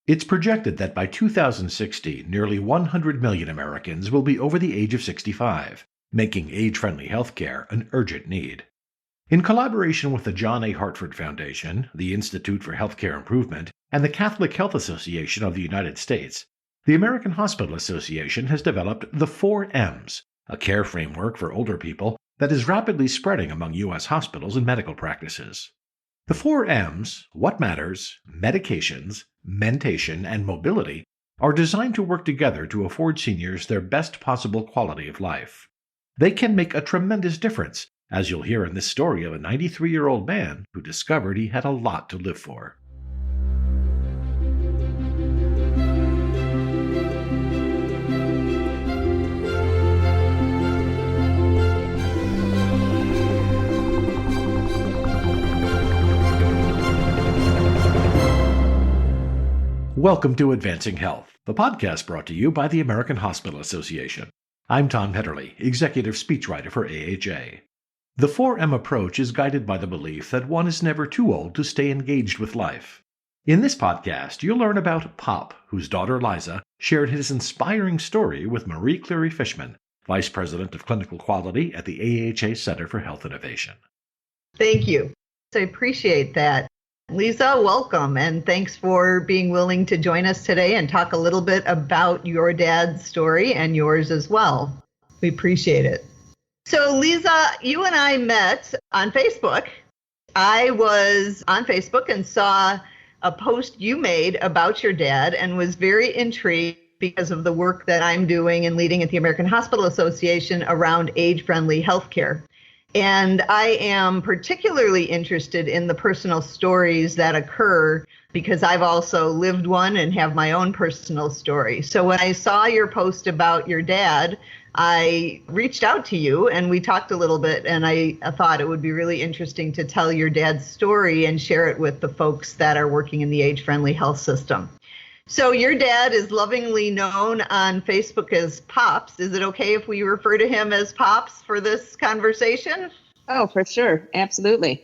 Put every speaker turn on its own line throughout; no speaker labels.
It's projected that by 2060, nearly 100 million Americans will be over the age of 65, making age-friendly healthcare an urgent need. In collaboration with the John A. Hartford Foundation, the Institute for Healthcare Improvement, and the Catholic Health Association of the United States, the American Hospital Association has developed the 4 M's, a care framework for older people that is rapidly spreading among U.S. hospitals and medical practices. The 4 M's, what matters, medications, mentation, and mobility, are designed to work together to afford seniors their best possible quality of life. They can make a tremendous difference, as you'll hear in this story of a 93-year-old man who discovered he had a lot to live for. Welcome to Advancing Health, the podcast brought to you by the American Hospital Association. I'm Tom Hetterly, executive speechwriter for AHA. The 4M approach is guided by the belief that one is never too old to stay engaged with life. In this podcast, you'll learn about Pop, whose daughter Liza shared his inspiring story with Marie Cleary-Fishman, Vice President of Clinical Quality at the AHA Center for Health Innovation.
Thank you. I appreciate that. Liza, welcome, and thanks for being willing to join us today and talk a little bit about your dad's story and yours as well. We appreciate it. So, Liza, you and I met on Facebook. I was on Facebook and saw a post you made about your dad and was very intrigued because of the work that I'm doing and leading at the American Hospital Association around age-friendly healthcare. And I am particularly interested in the personal stories that occur because I've also lived one and have my own personal story. So when I saw your post about your dad, I reached out to you and we talked a little bit, and I thought it would be really interesting to tell your dad's story and share it with the folks that are working in the age-friendly health system. So your dad is lovingly known on Facebook as Pops. Is it okay if we refer to him as Pops for this conversation?
Oh, for sure. Absolutely.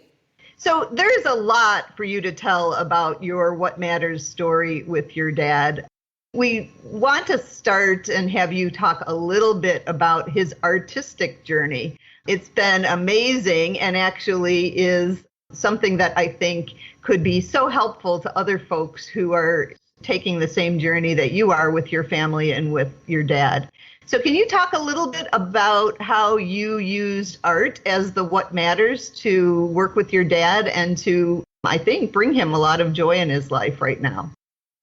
So there's a lot for you to tell about your What Matters story with your dad. We want to start and have you talk a little bit about his artistic journey. It's been amazing and actually is something that I think could be so helpful to other folks who are taking the same journey that you are with your family and with your dad. So can you talk a little bit about how you used art as the What Matters to work with your dad and to, I think, bring him a lot of joy in his life right now?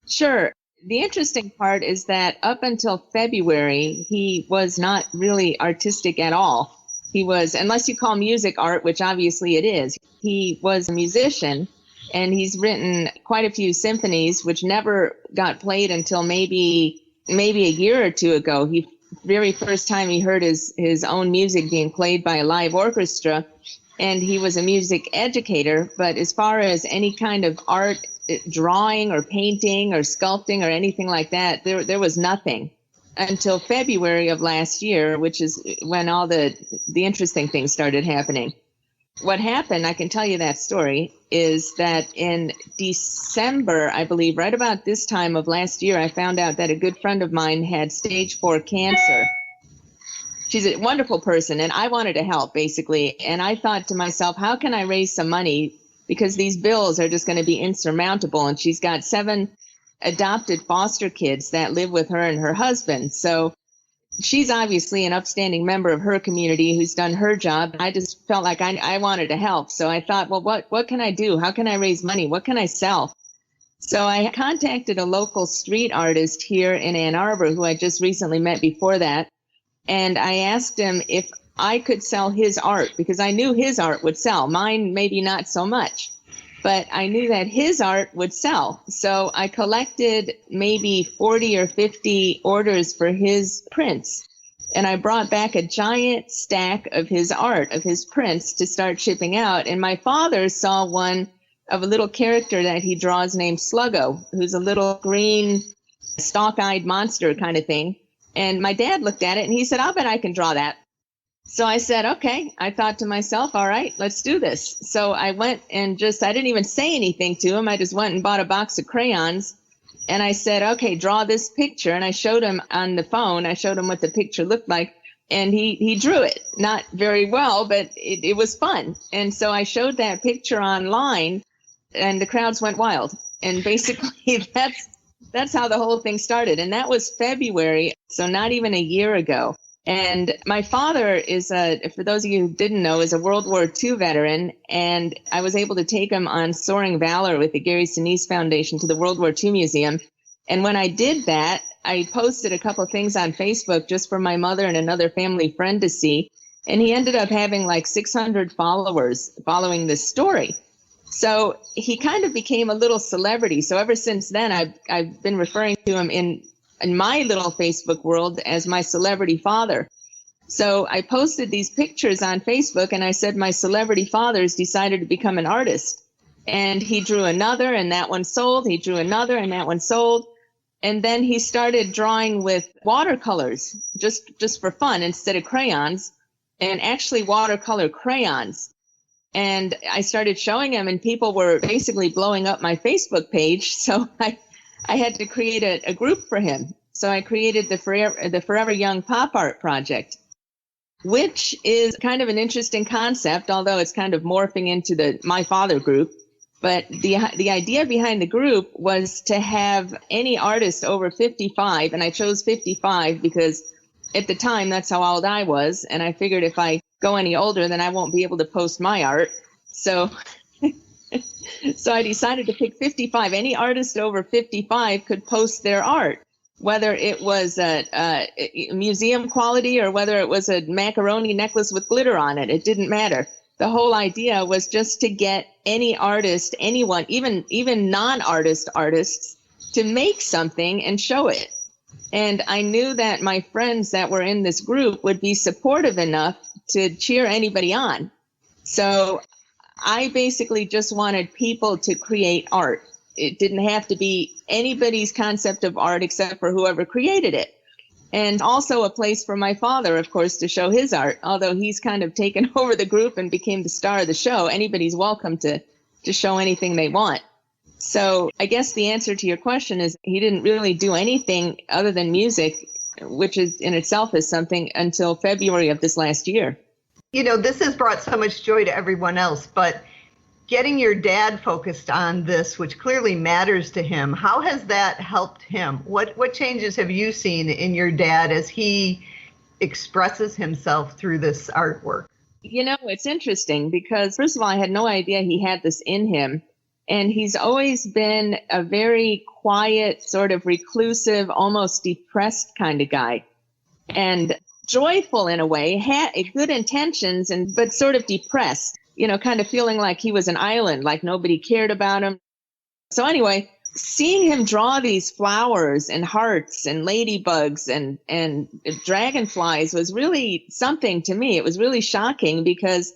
Sure. The interesting part is that up until February, he was not really artistic at all. He was, unless you call music art, which obviously it is, he was a musician. And he's written quite a few symphonies, which never got played until maybe a year or two ago. Very first time he heard his own music being played by a live orchestra, and he was a music educator. But as far as any kind of art, drawing or painting or sculpting or anything like that, there was nothing until February of last year, which is when all the interesting things started happening. What happened, I can tell you that story, is that in December, I believe, right about this time of last year, I found out that a good friend of mine had stage 4 cancer. She's a wonderful person, and I wanted to help, basically. And I thought to myself, how can I raise some money? Because these bills are just going to be insurmountable. And she's got 7 adopted foster kids that live with her and her husband. So she's obviously an upstanding member of her community who's done her job. I just felt like I wanted to help. So I thought, well, what can I do? How can I raise money? What can I sell? So I contacted a local street artist here in Ann Arbor who I just recently met before that. And I asked him if I could sell his art because I knew his art would sell. Mine, maybe not so much. But I knew that his art would sell. So I collected maybe 40 or 50 orders for his prints. And I brought back a giant stack of his art, of his prints, to start shipping out. And my father saw one of a little character that he draws named Sluggo, who's a little green, stalk-eyed monster kind of thing. And my dad looked at it and he said, I'll bet I can draw that. So I said, okay. I thought to myself, all right, let's do this. So I went and I didn't even say anything to him. I just went and bought a box of crayons And I said, okay, draw this picture. And I showed him on the phone, I showed him what the picture looked like. And he drew it, not very well, but it was fun. And so I showed that picture online, and the crowds went wild. And basically that's how the whole thing started. And that was February, so not even a year ago. And my father is, for those of you who didn't know, is a World War II veteran. And I was able to take him on Soaring Valor with the Gary Sinise Foundation to the World War II Museum. And when I did that, I posted a couple of things on Facebook just for my mother and another family friend to see. And he ended up having like 600 followers following this story. So he kind of became a little celebrity. So ever since then, I've been referring to him in my little Facebook world as my celebrity father. So I posted these pictures on Facebook, and I said my celebrity father's decided to become an artist. And he drew another, and that one sold. He drew another, and that one sold. And then he started drawing with watercolors, just for fun, instead of crayons, and actually watercolor crayons. And I started showing him, and people were basically blowing up my Facebook page. So I had to create a group for him. So I created the Forever Young Pop Art Project, which is kind of an interesting concept, although it's kind of morphing into the My Father group. But the idea behind the group was to have any artist over 55, and I chose 55 because at the time that's how old I was, and I figured if I go any older, then I won't be able to post my art. So I decided to pick 55. Any artist over 55 could post their art, whether it was a museum quality or whether it was a macaroni necklace with glitter on it. It didn't matter. The whole idea was just to get any artist, anyone, even non-artist artists, to make something and show it. And I knew that my friends that were in this group would be supportive enough to cheer anybody on. So I basically just wanted people to create art. It didn't have to be anybody's concept of art except for whoever created it. And also a place for my father, of course, to show his art, although he's kind of taken over the group and became the star of the show. Anybody's welcome to show anything they want. So I guess the answer to your question is he didn't really do anything other than music, which is in itself is something, until February of this last year.
You know, this has brought so much joy to everyone else, but getting your dad focused on this, which clearly matters to him, how has that helped him? What changes have you seen in your dad as he expresses himself through this artwork?
You know, it's interesting because, first of all, I had no idea he had this in him. And he's always been a very quiet, sort of reclusive, almost depressed kind of guy. And joyful in a way, had good intentions, but sort of depressed. You know, kind of feeling like he was an island, like nobody cared about him. So anyway, seeing him draw these flowers and hearts and ladybugs and dragonflies was really something to me. It was really shocking because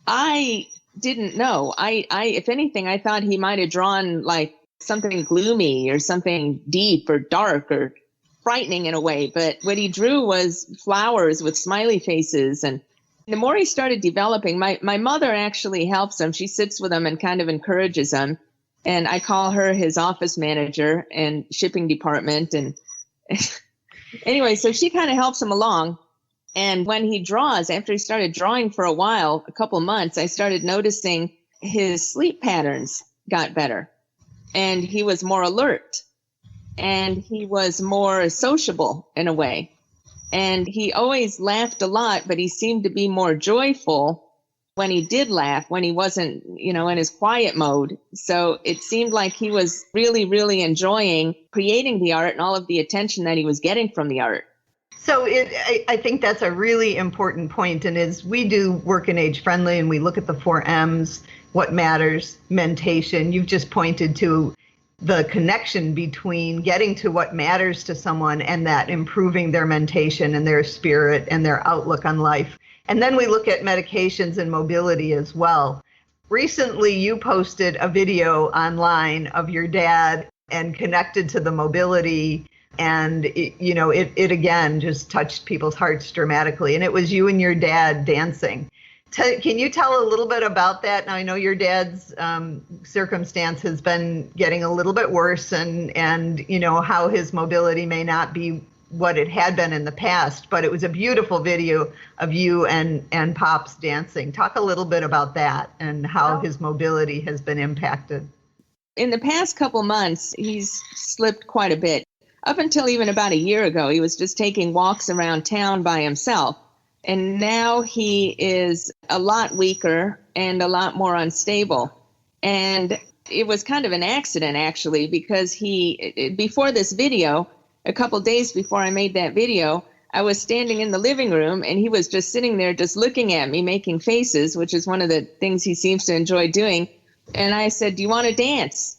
I didn't know. I if anything, I thought he might have drawn like something gloomy or something deep or dark or frightening in a way. But what he drew was flowers with smiley faces. And the more he started developing, my mother actually helps him. She sits with him and kind of encourages him. And I call her his office manager and shipping department. And anyway, so she kind of helps him along. And when he draws, after he started drawing for a while, a couple months, I started noticing his sleep patterns got better. And he was more alert. And he was more sociable in a way. And he always laughed a lot, but he seemed to be more joyful when he did laugh, when he wasn't, you know, in his quiet mode. So it seemed like he was really, really enjoying creating the art and all of the attention that he was getting from the art.
So I think that's a really important point. And as we do work in Age Friendly and we look at the 4 M's, what matters, mentation, you've just pointed to the connection between getting to what matters to someone and that improving their mentation and their spirit and their outlook on life. And then we look at medications and mobility as well. Recently, you posted a video online of your dad and connected to the mobility. And, it again just touched people's hearts dramatically. And it was you and your dad dancing. Can you tell a little bit about that? Now, I know your dad's circumstance has been getting a little bit worse, and how his mobility may not be what it had been in the past, but it was a beautiful video of you and Pops dancing. Talk a little bit about that and how his mobility has been impacted.
In the past couple months, he's slipped quite a bit. Up until even about a year ago, he was just taking walks around town by himself. And now he is a lot weaker and a lot more unstable. And it was kind of an accident, actually, because before this video, a couple days before I made that video, I was standing in the living room and he was just sitting there just looking at me, making faces, which is one of the things he seems to enjoy doing. And I said, "Do you want to dance?"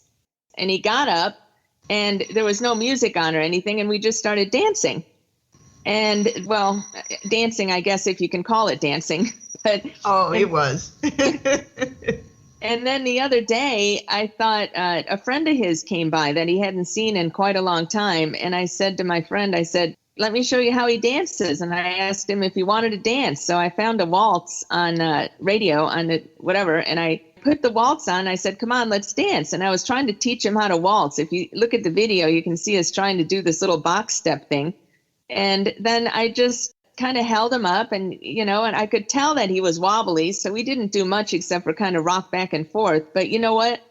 And he got up and there was no music on or anything. And we just started dancing. And, well, dancing, I guess, if you can call it dancing. But
it was.
And then the other day, I thought a friend of his came by that he hadn't seen in quite a long time. And I said to my friend, I said, "Let me show you how he dances." And I asked him if he wanted to dance. So I found a waltz on radio, on whatever, and I put the waltz on. I said, "Come on, let's dance." And I was trying to teach him how to waltz. If you look at the video, you can see us trying to do this little box step thing. And then I just kind of held him up and I could tell that he was wobbly. So we didn't do much except for kind of rock back and forth. But you know what?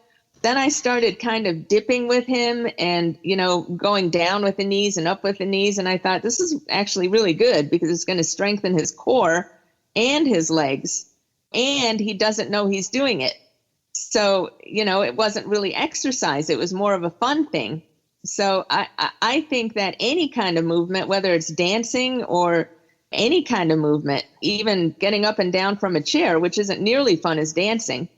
Then I started kind of dipping with him and, going down with the knees and up with the knees. And I thought this is actually really good because it's going to strengthen his core and his legs. And he doesn't know he's doing it. So, it wasn't really exercise. It was more of a fun thing. So I think that any kind of movement, whether it's dancing or any kind of movement, even getting up and down from a chair, which isn't nearly fun as dancing.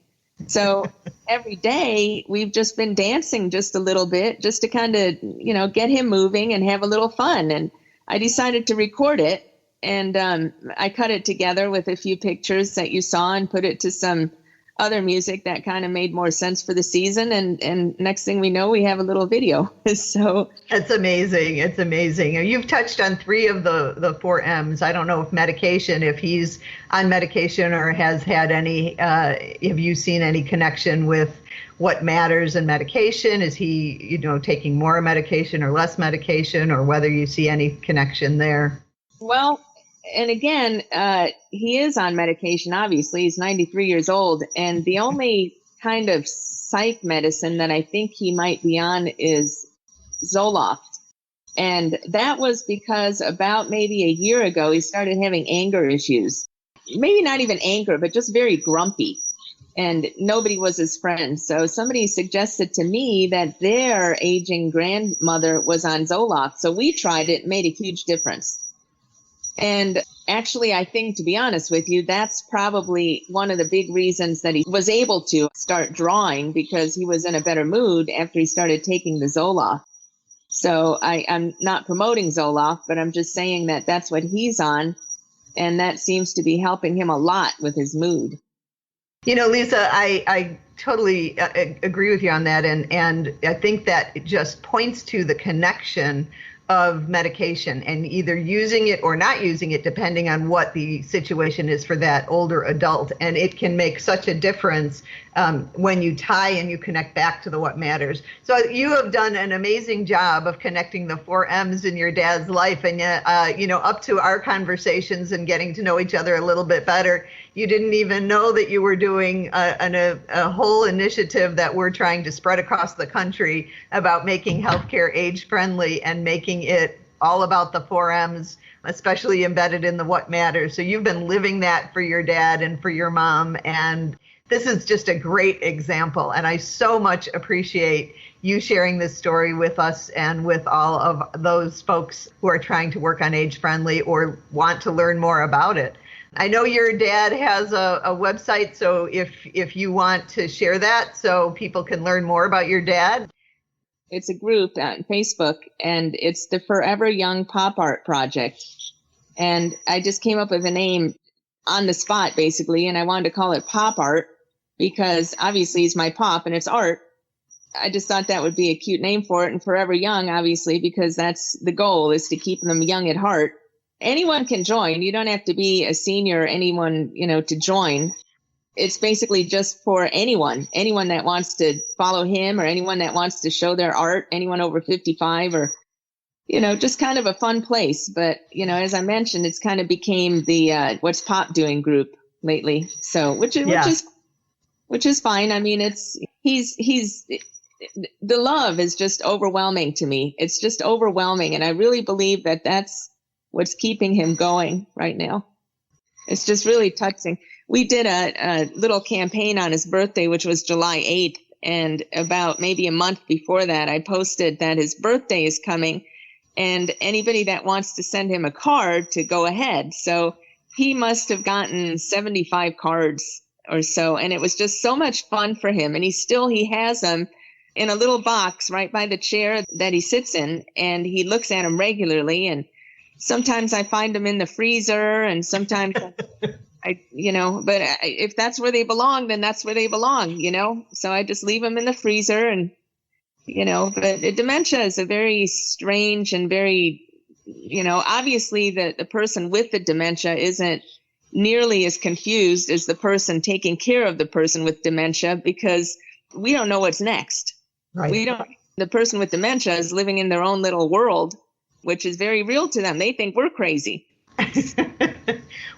So every day we've just been dancing just a little bit just to kind of, get him moving and have a little fun. And I decided to record it and I cut it together with a few pictures that you saw and put it to some other music that kind of made more sense for the season. And next thing we know, we have a little video. So
it's amazing. It's amazing. You've touched on 3 of the 4 M's. I don't know if medication, if he's on medication or has had any, have you seen any connection with what matters in medication? Is he, taking more medication or less medication, or whether you see any connection there?
Well, and again, he is on medication, obviously. He's 93 years old. And the only kind of psych medicine that I think he might be on is Zoloft. And that was because about maybe a year ago, he started having anger issues. Maybe not even anger, but just very grumpy. And nobody was his friend. So somebody suggested to me that their aging grandmother was on Zoloft. So we tried it, made a huge difference. And actually, I think, to be honest with you, that's probably one of the big reasons that he was able to start drawing, because he was in a better mood after he started taking the Zoloft. So I'm not promoting Zoloft, but I'm just saying that that's what he's on. And that seems to be helping him a lot with his mood.
Lisa, I totally agree with you on that. And I think that it just points to the connection of medication and either using it or not using it, depending on what the situation is for that older adult. And it can make such a difference when you tie and you connect back to the what matters. So you have done an amazing job of connecting the 4 M's in your dad's life. And up to our conversations and getting to know each other a little bit better, you didn't even know that you were doing a whole initiative that we're trying to spread across the country about making healthcare age-friendly and making it all about the 4 M's, especially embedded in the what matters. So you've been living that for your dad and for your mom. And this is just a great example. And I so much appreciate you sharing this story with us and with all of those folks who are trying to work on age-friendly or want to learn more about it. I know your dad has a website, so if you want to share that so people can learn more about your dad.
It's a group on Facebook, and it's the Forever Young Pop Art Project. And I just came up with a name on the spot, basically, and I wanted to call it Pop Art because obviously he's my pop and it's art. I just thought that would be a cute name for it, and Forever Young, obviously, because that's the goal, is to keep them young at heart. anyone can join. You don't have to be a senior or anyone, to join. It's basically just for anyone that wants to follow him or anyone that wants to show their art, anyone over 55 or, just kind of a fun place. But, as I mentioned, it's kind of became the What's Pop Doing group lately. So, which is fine. I mean, he's the love is just overwhelming to me. It's just overwhelming. And I really believe that that's what's keeping him going right now. It's just really touching. We did a little campaign on his birthday, which was July 8th. And about maybe a month before that, I posted that his birthday is coming and anybody that wants to send him a card to go ahead. So he must have gotten 75 cards or so. And it was just so much fun for him. And he has them in a little box right by the chair that he sits in. And he looks at them regularly. And sometimes I find them in the freezer and sometimes but if that's where they belong, then that's where they belong, So I just leave them in the freezer and, but dementia is a very strange and very, obviously the person with the dementia isn't nearly as confused as the person taking care of the person with dementia because we don't know what's next.
Right.
The person with dementia is living in their own little world, which is very real to them. They think we're crazy.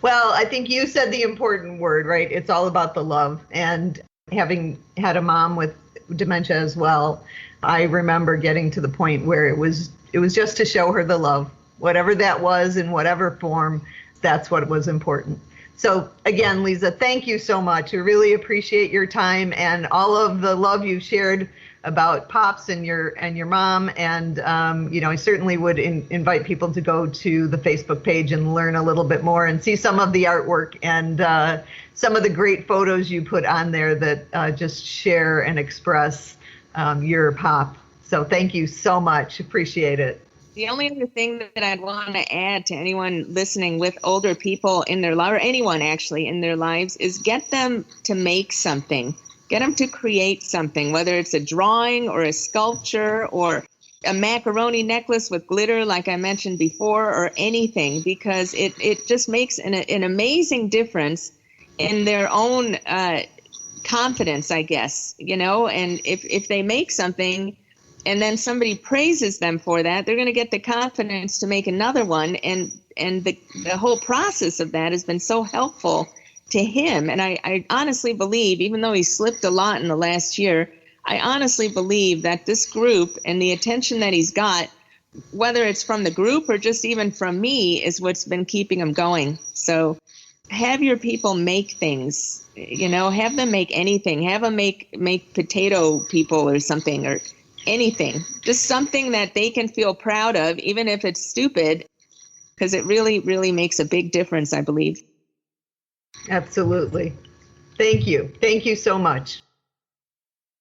Well, I think you said the important word, right? It's all about the love. And having had a mom with dementia as well, I remember getting to the point where it was just to show her the love, whatever that was in whatever form, that's what was important. So again, Liza, thank you so much. We really appreciate your time and all of the love you shared about Pops and your mom. And, I certainly would invite people to go to the Facebook page and learn a little bit more and see some of the artwork and some of the great photos you put on there that just share and express your Pop. So thank you so much. Appreciate it.
The only other thing that I'd want to add to anyone listening with older people in their life, or anyone actually in their lives, is get them to make something. Get them to create something, whether it's a drawing or a sculpture or a macaroni necklace with glitter, like I mentioned before, or anything, because it just makes an amazing difference in their own confidence, I guess, and if they make something and then somebody praises them for that, they're going to get the confidence to make another one. And the whole process of that has been so helpful to him. And I honestly believe, even though he slipped a lot in the last year, I honestly believe that this group and the attention that he's got, whether it's from the group or just even from me, is what's been keeping him going. So have your people make things, have them make anything, have them make potato people or something or anything, just something that they can feel proud of, even if it's stupid, because it really, really makes a big difference, I believe.
Absolutely. Thank you. Thank you so much.